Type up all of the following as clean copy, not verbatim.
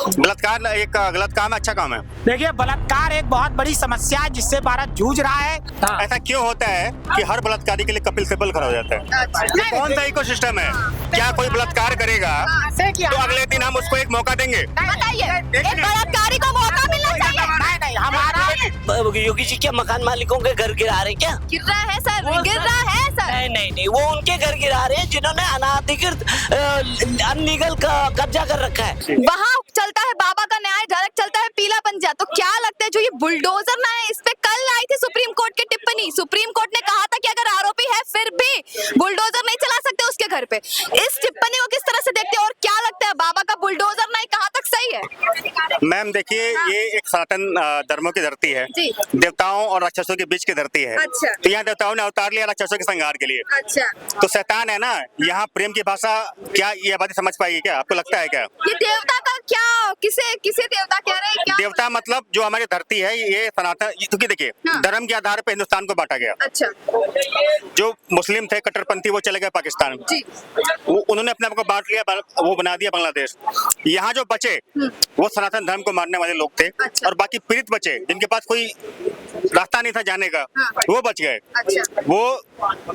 बलात्कार एक गलत काम है, अच्छा काम है? देखिए, बलात्कार एक बहुत बड़ी समस्या है जिससे भारत जूझ रहा है। ऐसा क्यों होता है कि हर बलात्कारी के लिए कपिल सिब्बल खड़ा हो जाता है? ये कौन सा इकोसिस्टम है? क्या कोई बलात्कार करेगा तो अगले दिन हम उसको एक मौका देंगे? बताइए, एक बलात्कारी को मौका मिलना चाहिए। नहीं, हमारा योगी जी क्या मकान मालिकों के घर गिरा रहे हैं क्या? गिर रहा है सर, गिर रहा है सर। नहीं, वो उनके घर गिरा रहे हैं जिन्होंने अनाधिकृत अनलीगल कब्जा कर रखा है। वहाँ चलता है बाबा का न्याय, डायरेक्ट चलता है पीला पंजा। तो क्या लगता है जो ये बुलडोजर ना है, इस पे कल आई थी सुप्रीम कोर्ट की टिप्पणी। सुप्रीम कोर्ट ने कहा था कि अगर आरोपी है फिर भी बुलडोजर नहीं चला सकते उसके घर पे। इस टिप्पणी को किस तरह से देखते हैं और क्या लगता है बाबा का बुलडोजर नहीं कहाँ तक सही है? मैम देखिए, ये एक सनातन धर्मों की धरती है, जी। देवताओं और राक्षसों के बीच की धरती है। अच्छा। तो यहाँ देवताओं ने अवतार लिया राक्षसों के संहार के लिए। अच्छा, तो शैतान है ना, यहाँ प्रेम की भाषा क्या ये आबादी समझ पाएगी क्या? आपको लगता है क्या? ये देवता का क्या, किसे देवता कह रहे हैं क्या? देवता मतलब जो हमारी धरती है ये सनातन, क्योंकि देखिए हाँ। धर्म के आधार पर हिंदुस्तान को बांटा गया। अच्छा जो मुस्लिम थे कट्टरपंथी वो चले गए पाकिस्तान, जी। उन्होंने अपने आप को बांट लिया, वो बना दिया बांग्लादेश। यहाँ जो बचे वो सनातन धर्म को मानने वाले लोग थे। अच्छा। और बाकी पीड़ित बचे जिनके पास कोई रास्ता नहीं था जाने का, हाँ। वो बच गए। अच्छा। वो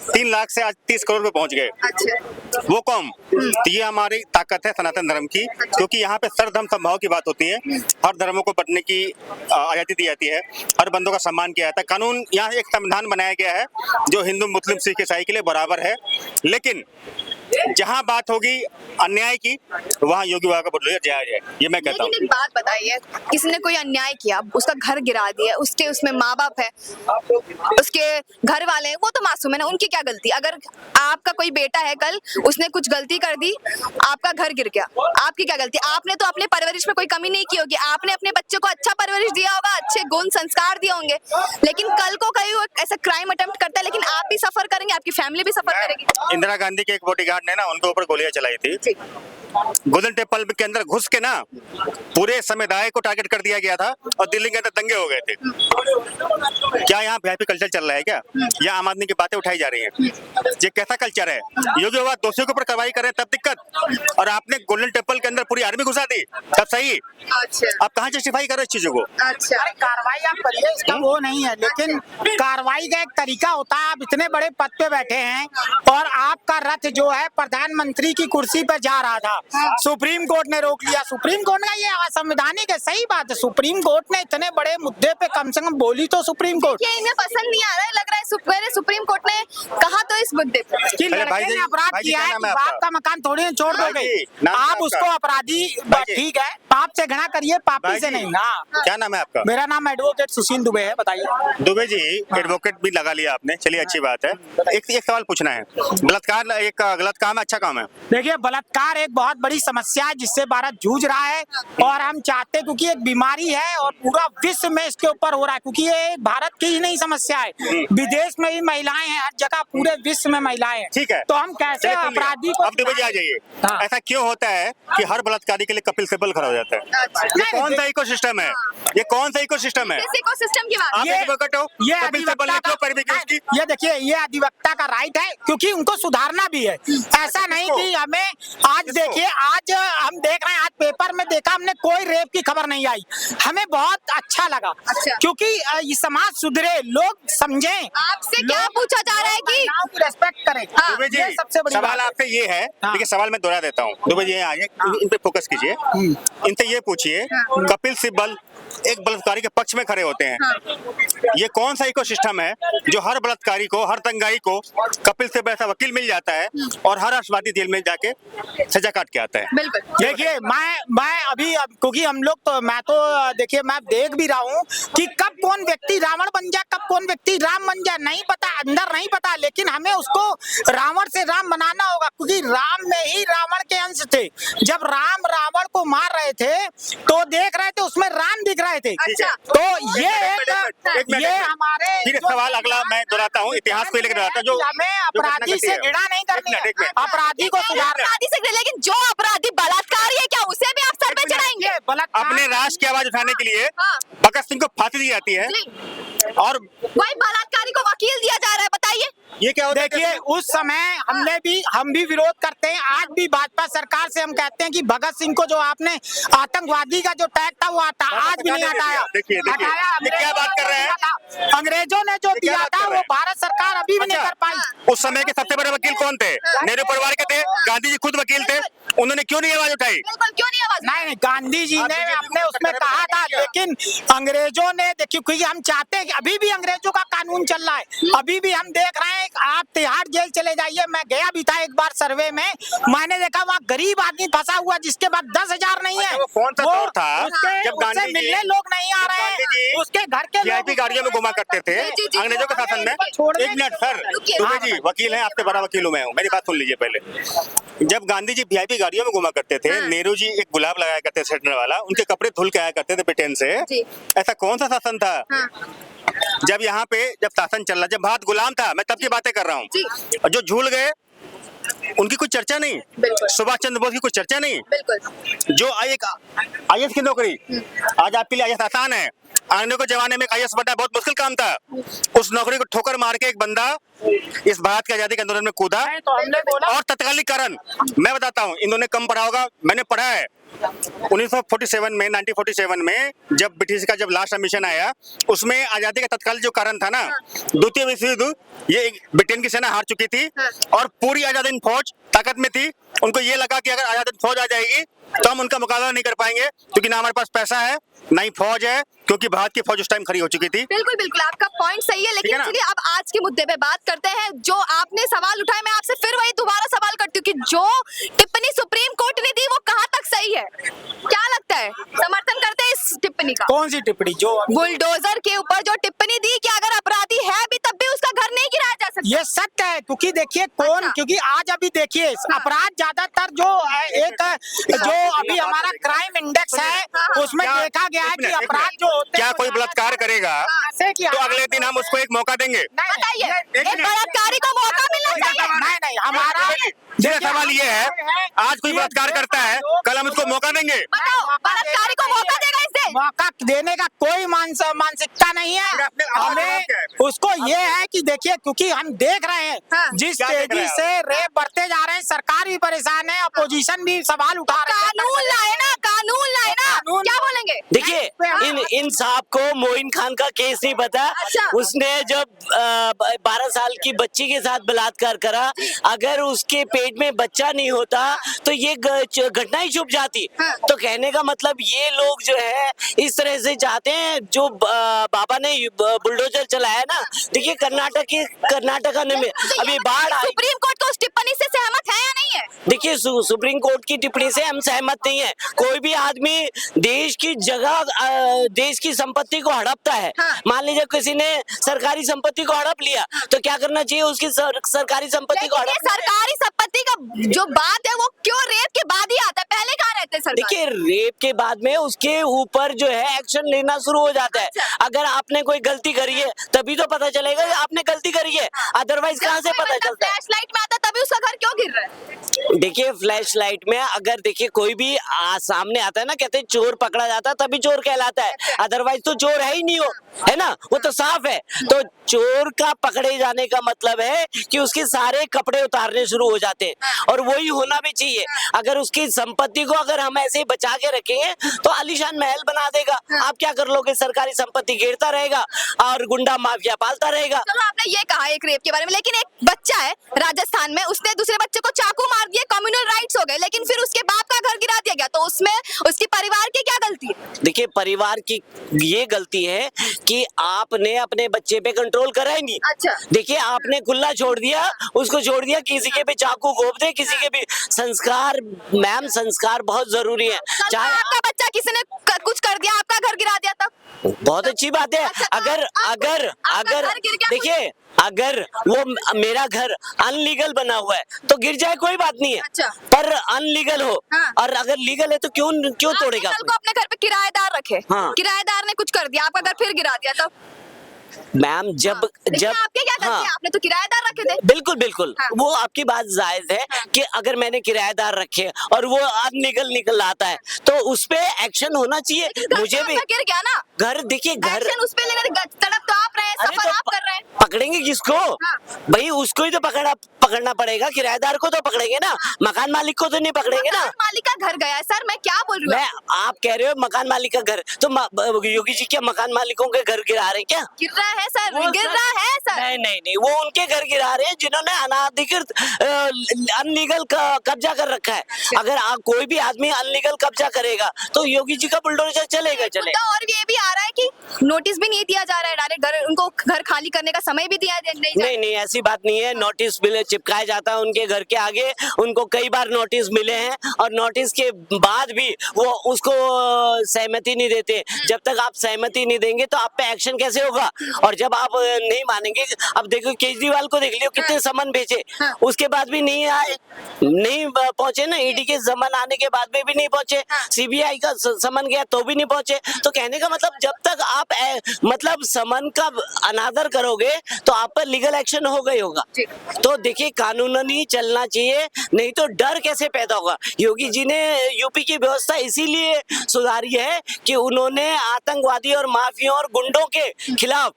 3 लाख से आज 30 करोड़ पे पहुंच गए। अच्छा। वो कौम, तो ये हमारी ताकत है सनातन धर्म की, क्योंकि यहाँ पे सर्वधर्म समभाव की बात होती है। हर धर्मों को बढ़ने की आजादी दी जाती है, हर बंदों का सम्मान किया जाता है। कानून, यहाँ एक संविधान बनाया गया है जो हिंदू मुस्लिम सिख ईसाई के लिए बराबर है। लेकिन जहाँ बात होगी अन्याय की, वहाँ योगी बाबा का बुलडोजर जायज है, ये मैं कहता हूँ। लेकिन एक बात बताइए, किसी ने कोई अन्याय किया, उसका घर गिरा दिया, उसमें माँ बाप है, उसके घर वाले हैं, वो तो मासूम है ना, उनकी क्या गलती? अगर आपका कोई बेटा है, कल उसने कुछ गलती कर दी, आपका घर गिर गया, आपकी क्या गलती? आपने तो अपने परवरिश में कोई कमी नहीं की होगी, आपने अपने बच्चे को अच्छा परवरिश दिया होगा, अच्छे गुण संस्कार दिए होंगे। लेकिन कल को कहीं वो ऐसा क्राइम अटेम्प्ट करता है, लेकिन आप भी सफर करेंगे, आपकी फैमिली भी सफर करेगी। इंदिरा गांधी के एक बॉडीगार्ड ने ना उनके ऊपर गोलियां चलाई थी। गोल्डन टेम्पल के अंदर घुस के ना पूरे समुदाय को टारगेट कर दिया गया था और दिल्ली के अंदर दंगे हो गए थे। क्या यहाँ वीआईपी कल्चर चल रहा है क्या? या आम आदमी की बातें उठाई जा रही हैं? ये कैसा कल्चर है? योगी बाबा दोषियों के ऊपर कार्रवाई करें तब दिक्कत, और आपने गोल्डन टेम्पल के अंदर पूरी आर्मी घुसा दी तब सही। अच्छा। आप कहाँ जस्टिफाई कर रहे हो इस चीजों को? अच्छा, कार्रवाई आप करिए, इसका वो नहीं है, लेकिन कार्रवाई का एक तरीका होता है। आप इतने बड़े पद पे बैठे हैं और आपका रथ जो है प्रधानमंत्री की कुर्सी पर जा रहा था, सुप्रीम कोर्ट ने रोक लिया। सुप्रीम कोर्ट का ये असंवैधानिक है, सही बात है। सुप्रीम कोर्ट ने इतने बड़े मुद्दे पे कम से कम बोली तो सुप्रीम कोर्ट। ये इन्हें पसंद नहीं आ रहा है, लग रहा है सुप्रीम कोर्ट ने कहा तो इस मुद्दे पे कि लड़के ने अपराध किया है, बाप का मकान थोड़ी ना छोड़ दोगे आप उसको अपराधी। ठीक है, पाप से घृणा करिए, पापी से नहीं। हाँ, क्या नाम है आपका? मेरा नाम एडवोकेट सुशील दुबे है। बताइए। दुबे जी, एडवोकेट भी लगा लिया आपने, चलिए अच्छी बात है। एक सवाल पूछना है, बलात्कार एक गलत काम है, अच्छा काम है? देखिए, बलात्कार एक बहुत बड़ी समस्या है जिससे भारत जूझ रहा है और हम चाहते हैं, क्योंकि एक बीमारी है और पूरा विश्व में इसके ऊपर हो रहा है, क्योंकि ये भारत की ही नहीं समस्या है, विदेश में भी महिलाएं हैं, हर जगह पूरे विश्व में महिलाएं हैं। ठीक है, तो हम कैसे अपराधी को? अब दुबे जी आ जाइए। हाँ। ऐसा क्यों होता है कि हर बलात्कारी के लिए कपिल सिब्बल खड़ा हो जाता है? ये कौन सा इकोसिस्टम है? ये कौन सा इकोसिस्टम है? किस इकोसिस्टम की बात? आप एडवोकेट हो, ये कपिल सिब्बल ने क्यों पैरवी की उसकी? ये देखिए, ये अधिवक्ता का राइट है, क्योंकि उनको सुधारना भी है। ऐसा नहीं कि हमें आज देखिए, आज हम देख रहे हैं, आज पेपर में देखा हमने, कोई रेप की खबर नहीं आई, हमें बहुत अच्छा लगा। अच्छा। क्योंकि ये समाज सुधरे, लोग समझें। आपसे क्या पूछा जा रहा है कि रेस्पेक्ट करें। हाँ, दुबे जी, ये सबसे बड़ी सवाल बात है। आपसे ये है, हाँ। देखिए सवाल मैं दोहरा देता हूँ। दुबे जी आइए, इन पे फोकस कीजिए। इनसे ये पूछिए, कपिल सिब्बल एक बलात्कारी के पक्ष में खड़े होते हैं। ये कौन सा इकोसिस्टम है जो हर बलात्कारी को, हर दंगाई को कपिल सिब्बल ऐसा वकील मिल जाता है और हर राष्ट्रवादी जेल में जाके सजा काट के आता है? बिल्कुल। देखिए, मैं अभी क्योंकि हम लोग तो, मैं तो देखिए, मैं देख भी रहा हूँ कि कब कौन व्यक्ति रावण बन जाए, कब कौन व्यक्ति राम बन जाए, नहीं पता, अंदर नहीं पता। लेकिन हमें उसको रावण से राम बनाना होगा, क्योंकि राम में ही रावण के अंश थे। जब राम रावण को मार रहे थे तो देख रहे थे उसमें राम दिख रहे थे। अच्छा। तो ये हमारे सवाल अगला मैं दोहराता हूँ, इतिहास को लेकर दोहराता हूँ। जो हमें अपराधी से घृणा नहीं करनी है, अपराधी को सुधारना। अपराधी से, लेकिन जो अपराधी बलात्कारी है, क्या उसे भी आप सर पे चढ़ाएंगे? अपने राष्ट्र की आवाज उठाने के लिए हाँ। भगत सिंह को फांसी दी जाती है जी। और वही बलात्कारी को वकील दिया जा रहा है, बताइए। ये क्या होता है? देखिए उस समय हम भी विरोध करते हैं। आज भी भाजपा सरकार से हम कहते हैं कि भगत सिंह को जो आपने आतंकवादी का जो टैग था वो आज भी नहीं हटाया। देखिए ये क्या बात कर रहे हैं? अंग्रेजों ने जो दिया था वो भारत सरकार अभी भी नहीं कर पाई। उस समय के सबसे बड़े वकील कौन थे? नेहरू परिवार के थे, गांधी जी खुद वकील थे, उन्होंने क्यों नहीं आवाज उठाई? बिल्कुल, क्यों नहीं आवाज? नहीं, गांधी जी ने अपने उसमें कहा था, लेकिन अंग्रेजों ने देखिए, क्योंकि हम चाहते हैं कि अभी भी अंग्रेजों का कानून चल रहा है, अभी भी हम देख रहे हैं। आप तिहाड़ जेल चले जाइए, मैं गया भी था एक बार सर्वे में, मैंने देखा वहाँ गरीब आदमी फंसा हुआ जिसके बाद 10,000 नहीं है। वो कौन सा दौर था जब उससे गांधी जी मिलने लोग नहीं आ रहे हैं, उसके घर के वीआईपी गाड़ियों में घुमा करते थे जी, जी, अंग्रेजों के शासन में। एक मिनट सर, दुबे जी वकील हैं, आपसे बड़ा वकील हूं मैं, मेरी बात सुन लीजिए पहले। जब गांधी जी वीआईपी गाड़ियों में घुमा करते थे, नेहरू जी एक गुलाब लगाया करते सेटनर वाला, उनके कपड़े धुल के आया करते थे ब्रिटेन से, ऐसा कौन सा शासन था? जब यहाँ पे जब शासन चल रहा, जब भारत गुलाम था, मैं तब की बातें कर रहा हूँ। और जो झूल गए उनकी कुछ चर्चा नहीं, सुभाष चंद्र बोस की कुछ चर्चा नहीं। बिल्कुल। जो आईएएस की नौकरी, आज आपके लिए आईएएस आसान है, आने के जमाने में आईएएस बनना बहुत मुश्किल काम था। उस नौकरी को ठोकर मार के एक बंदा इस भारत की आजादी के आंदोलन में कूदा। तो हमने बोला, और तत्कालिक कारण मैं बताता हूँ, इन्होंने कम पढ़ा होगा, मैंने पढ़ा है। 1947 में जब ब्रिटिश का जब लास्ट मिशन आया, उसमें आजादी का तत्काल जो कारण था ना, द्वितीय विश्व युद्ध, ये ब्रिटेन की सेना हार चुकी थी और पूरी आजादीन फौज ताकत में थी। उनको ये लगा कि अगर आजादीन फौज आ जाएगी तो हम उनका मुकाबला नहीं कर पाएंगे, क्योंकि ना हमारे पास पैसा है ना ही फौज है, क्योंकि भारत की फौज उस टाइम खड़ी हो चुकी थी। बिल्कुल बिल्कुल, आपका पॉइंट सही है, लेकिन चलिए अब आज के मुद्दे पे बात करते हैं। जो आपने सवाल उठाए, मैं आपसे फिर वही दोबारा सवाल करती हूँ कि जो टिप्पणी सुप्रीम कोर्ट ने दी वो कहाँ तक सही है? क्या लगता है, समर्थन करते हैं इस टिप्पणी का? कौन सी टिप्पणी? जो बुलडोजर के ऊपर जो टिप्पणी दी कि अगर अपराधी है भी तब भी उसका घर नहीं गिराया जा सकता। ये सत्य है, क्योंकि देखिए क्योंकि आज अभी देखिए अपराध ज्यादातर जो अभी हमारा क्राइम इंडेक्स है, उसमें देखा गया है कि अपराध जो होते क्या हैं कोई बलात्कार करेगा तो अगले दिन हम उसको एक मौका देंगे? बताइए, एक बलात्कारी को मौका मिलना चाहिए? नहीं, हमारा मेरा सवाल ये है, आज कोई बलात्कार करता है, कल हम उसको मौका देंगे? बताओ, बलात्कारी को मौका देगा इससे? मौका देने का कोई मानसिकता नहीं है हमें। उसको ये है कि देखिए, क्योंकि हम देख रहे हैं जिस तेजी से रेप बढ़ते जा रहे हैं, सरकार भी परेशान है, अपोजिशन भी सवाल उठा रहे हैं। कानून लाए ना, क्या बोलेंगे? देखिए इन साहब को मोइन खान का केस नहीं पता। उसने जब 12 साल की बच्ची के साथ बलात्कार करा, अगर उसके पेट में बच्चा नहीं होता तो ये घटना ही छुप जाती। तो कहने का मतलब ये लोग जो है इस तरह से चाहते हैं, जो बाबा ने बुलडोजर चलाया ना। देखिए कर्नाटका में अभी बाढ़ आई, सुप्रीम कोर्ट को उस टिप्पणी से सहमत है या नहीं है? देखिए सुप्रीम कोर्ट की टिप्पणी से हम सहमत नहीं है। कोई भी आदमी देश की जगह देश की संपत्ति को हड़पता है, मान लीजिए किसी ने सरकारी संपत्ति को हड़प लिया, तो क्या करना चाहिए? उसकी सरकारी संपत्ति को हड़प। सरकारी संपत्ति का जो बात है वो क्यों रेप के बाद ही आता है, पहले कहाँ रहते हैं सरकार? देखिए रेप के बाद में उसके ऊपर जो है एक्शन लेना शुरू हो जाता है। अगर आपने कोई गलती करी है तभी तो पता चलेगा आपने गलती करी है, अदरवाइज कहाँ से पता चलता है? फ्लैश लाइट में आता तभी उसका घर क्यों गिर रहा है? देखिए फ्लैश लाइट में अगर देखिए कोई भी सामने आता है ना, कहते हैं चोर पकड़ा जाता है तभी चोर कहलाता है, अदरवाइज तो चोर है ही नहीं, हो है ना, वो तो साफ है। तो चोर का पकड़े जाने का मतलब है कि उसके सारे कपड़े उतारने शुरू हो जाते हैं, और वही होना भी चाहिए। अगर उसकी संपत्ति को अगर हम ऐसे ही बचा के रखेंगे तो आलीशान महल बना देगा। आप क्या कर लोगे? सरकारी संपत्ति गिरता रहेगा और गुंडा माफिया पालता रहेगा। चलो आपने ये कहा एक रेप के बारे में, लेकिन एक बच्चा है राजस्थान में, उसने दूसरे बच्चे को चाकू मार दिया, कम्युनल राइट्स हो गए, लेकिन फिर उसके बाप का घर गिरा दिया गया, तो उसमें उसकी परिवार की क्या गलती है? देखिए परिवार की ये गलती है कि आपने अपने बच्चे पे कंट्रोल करा ही नहीं। अच्छा। देखिए आपने खुला छोड़ दिया, उसको छोड़ दिया, किसी के भी चाकू घोंप दे, किसी के भी। संस्कार मैम, संस्कार बहुत जरूरी है। चाहे आपका बच्चा किसी ने कुछ कर दिया, आपका घर गिरा दिया, तब बहुत अच्छी बात है। अगर देखिए अगर वो मेरा घर अनलीगल बना हुआ है तो गिर जाए कोई बात नहीं है। अच्छा। पर अनलीगल हो और अगर लीगल है तो क्यों तोड़ेगा? कल को अपने घर पे किराएदार रखे, किराएदार ने कुछ कर दिया, आपका घर फिर गिरा दिया, तब मैम जब आपके क्या गलती है? आपने तो किराएदार रखे थे। बिल्कुल वो आपकी बात जायज है कि अगर मैंने किराएदार रखे और वो अनलीगल निकल आता है तो उस पे एक्शन होना चाहिए। मुझे भी गिर गया ना घर, देखिए घर उस पे लेकर तड़प तो आप रहे, अरे सफर तो आप कर रहे हैं। पकड़ेंगे किसको? भाई उसको ही तो पकड़ना पड़ेगा, किराएदार को तो पकड़ेंगे ना, मकान मालिक को तो नहीं पकड़ेंगे ना। मकान मालिक का घर गया है सर, मैं क्या बोल रही मैं हूँ। आप कह रहे हो मकान मालिक का घर, तो योगी जी क्या मकान मालिकों के घर गिरा रहे हैं क्या? गिर रहा है सर, वो गिर सर- रहा है सर। नहीं नहीं नहीं, वो उनके घर गिरा रहे हैं जिन्होंने अनाधिकृत अनलीगल कब्जा कर रखा है। अगर कोई भी आदमी अनलीगल कब्जा करेगा तो योगी जी का बुलडोजर चलेगा मुद्दा और ये भी आ रहा है कि नोटिस भी नहीं दिया जा रहा है, डायरेक्ट घर, उनको घर खाली करने का समय भी दिया नहीं जा नहीं नहीं, ऐसी बात नहीं है। नोटिस मिले, चिपकाया जाता है उनके घर के आगे, उनको कई बार नोटिस मिले हैं और नोटिस के बाद भी वो उसको सहमति नहीं देते। जब तक आप सहमति नहीं देंगे तो आप पे एक्शन कैसे होगा? और जब आप नहीं मानेंगे, अब देखो केजरीवाल को देख लियो, कितने समन भेजे, उसके बाद भी नहीं आए, नहीं पहुंचे ना। ईडी के समन आने के बाद में भी नहीं पहुंचे, सीबीआई का समन गया तो भी नहीं पहुंचे। तो कहने का मतलब जब तक आप मतलब समन का अनादर करोगे तो आप पर लीगल एक्शन होगा ही होगा। तो देखिए, कानूनी चलना चाहिए, नहीं तो डर कैसे पैदा होगा। योगी जी ने यूपी की व्यवस्था इसीलिए सुधारी है कि उन्होंने आतंकवादी और माफिया और गुंडों के खिलाफ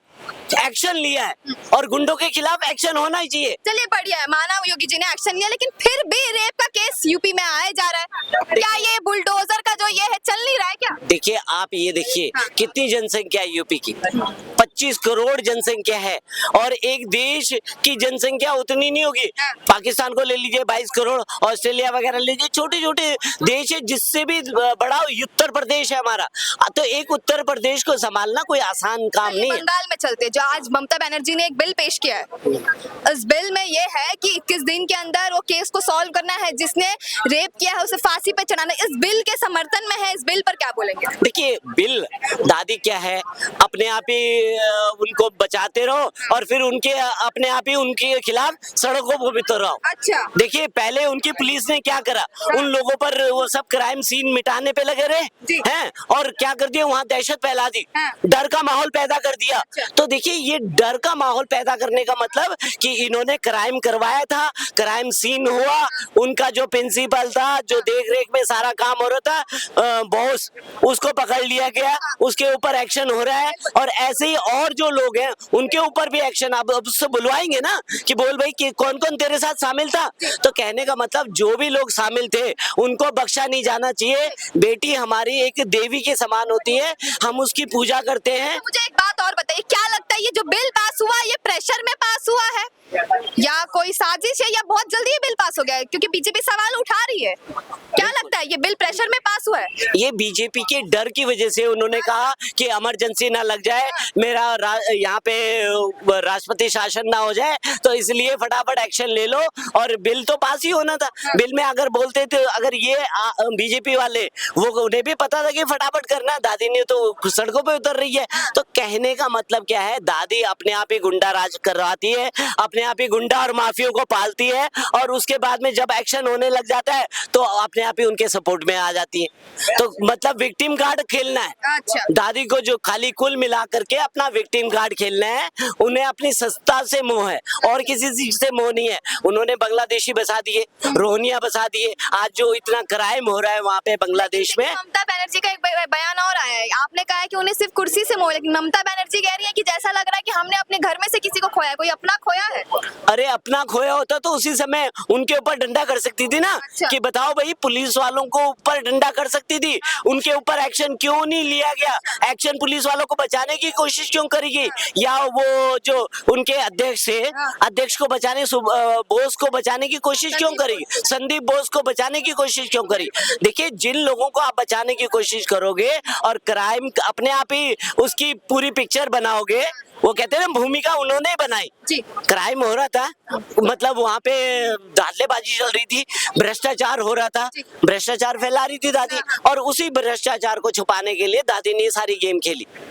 एक्शन लिया है, और गुंडों के खिलाफ एक्शन होना ही चाहिए। चलिए बढ़िया है, माना योगी जी ने एक्शन लिया, लेकिन फिर भी रेप का केस यूपी में आया जा रहा है। क्या ये बुलडोजर का जो ये है चल नहीं रहा है क्या? देखिए, आप ये देखिए कितनी जनसंख्या है यूपी की, 25 करोड़ जनसंख्या है, और एक देश की जनसंख्या उतनी नहीं होगी। पाकिस्तान को ले लीजिए 22 करोड़, ऑस्ट्रेलिया वगैरह लीजिए, छोटे छोटे देश है। जिससे भी बड़ा उत्तर प्रदेश है हमारा। तो एक उत्तर प्रदेश को संभालना कोई आसान काम नहीं है। बंगाल में चलते, जो आज ममता बनर्जी ने एक बिल पेश किया है, इस बिल में ये है कि 21 दिन के अंदर वो केस को सॉल्व करना है, जिसने रेप किया है उसे फांसी पे चढ़ाना। इस बिल के समर्थन में है, इस बिल पर क्या बोलेंगे? देखिए, बिल दादी क्या है, अपने आप ही उनको बचाते रहो और फिर उनके अपने आप ही उनके खिलाफ सड़कों पर उतर रहो। अच्छा। देखिए, पहले उनकी पुलिस ने क्या करा, उन लोगों पर वो सब क्राइम सीन मिटाने पे लगे रहे हैं, और क्या कर दिया, वहाँ दहशत फैला दी, डर का माहौल पैदा कर दिया। तो देखिए, ये डर का माहौल पैदा करने का मतलब कि इन्होंने क्राइम करवाया था, क्राइम सीन हुआ, उनका जो प्रिंसिपल था, जो देख रेख में सारा काम हो रहा था, बॉस, उसको पकड़ लिया गया, उसके ऊपर एक्शन हो रहा है। और ऐसे ही और जो लोग हैं उनके ऊपर भी एक्शन अब उससे बुलवाएंगे ना कि बोल भाई कि कौन कौन तेरे साथ शामिल था। तो कहने का मतलब जो भी लोग शामिल थे उनको बख्शा नहीं जाना चाहिए। बेटी हमारी एक देवी के समान होती है, हम उसकी पूजा करते हैं। मुझे एक बात और बताइए, क्या लगता है ये जो बिल पास हुआ, ये प्रेशर में पास हुआ है या कोई साजिश है, या बहुत जल्दी ये बिल पास हो गया है? क्योंकि बीजेपी सवाल उठा रही है। क्या लगता है ये बिल प्रेशर में पास हुआ है? ये बीजेपी के डर की वजह से उन्होंने कहा कि इमरजेंसी ना लग जाए, मेरा यहाँ पे राष्ट्रपति शासन ना हो जाए, तो इसलिए फटाफट एक्शन ले लो। और बिल तो पास ही होना था। बिल में अगर बोलते थे, अगर ये बीजेपी वाले, वो उन्हें भी पता था कि फटाफट करना, दादी ने तो सड़कों पे उतर रही है। तो कहने का मतलब क्या है, दादी अपने आप ही गुंडा राज करवाती है, अपने आप ही गुंडा और माफियों को पालती है, और उसके बाद में जब एक्शन होने लग जाता है तो अपने आप ही उनके सपोर्ट में आ जाती है। तो मतलब विक्टिम कार्ड खेलना है। अच्छा। दादी को जो खाली कुल मिला करके अपना विक्टिम कार्ड खेलना है। उन्हें अपनी सत्ता से मोह है और किसी चीज से मोह नहीं है। उन्होंने बांग्लादेशी बसा दिए, रोहिंग्या बसा दिए। आज जो इतना क्राइम हो रहा है वहाँ पे बांग्लादेश में, ममता बनर्जी का एक बयान और आया है, आपने कहा है कि उन्हें सिर्फ कुर्सी से मोह, लेकिन ममता बनर्जी कह रही है कि जैसा लग रहा है कि हमने अपने घर में से किसी को खोया, कोई अपना खोया है। अरे अपना खोया होता तो उसी समय उनके ऊपर डंडा कर सकती थी ना। अच्छा। कि बताओ भाई, पुलिस वालों को ऊपर डंडा कर सकती थी, उनके ऊपर एक्शन क्यों नहीं लिया गया? एक्शन पुलिस वालों को बचाने की कोशिश क्यों करेगी? या वो जो उनके अध्यक्ष है, अध्यक्ष को बचाने, बोस को बचाने की कोशिश क्यों करेगी? संदीप बोस को बचाने की कोशिश क्यों करी? देखिए, जिन लोगों को आप बचाने की कोशिश करोगे और क्राइम अपने आप ही उसकी पूरी पिक्चर बनाओगे, वो कहते हैं ना, भूमिका उन्होंने बनाई। क्राइम हो रहा था, मतलब वहाँ पे धाड़लेबाजी चल रही थी, भ्रष्टाचार हो रहा था, भ्रष्टाचार फैला रही थी दादी, और उसी भ्रष्टाचार को छुपाने के लिए दादी ने सारी गेम खेली।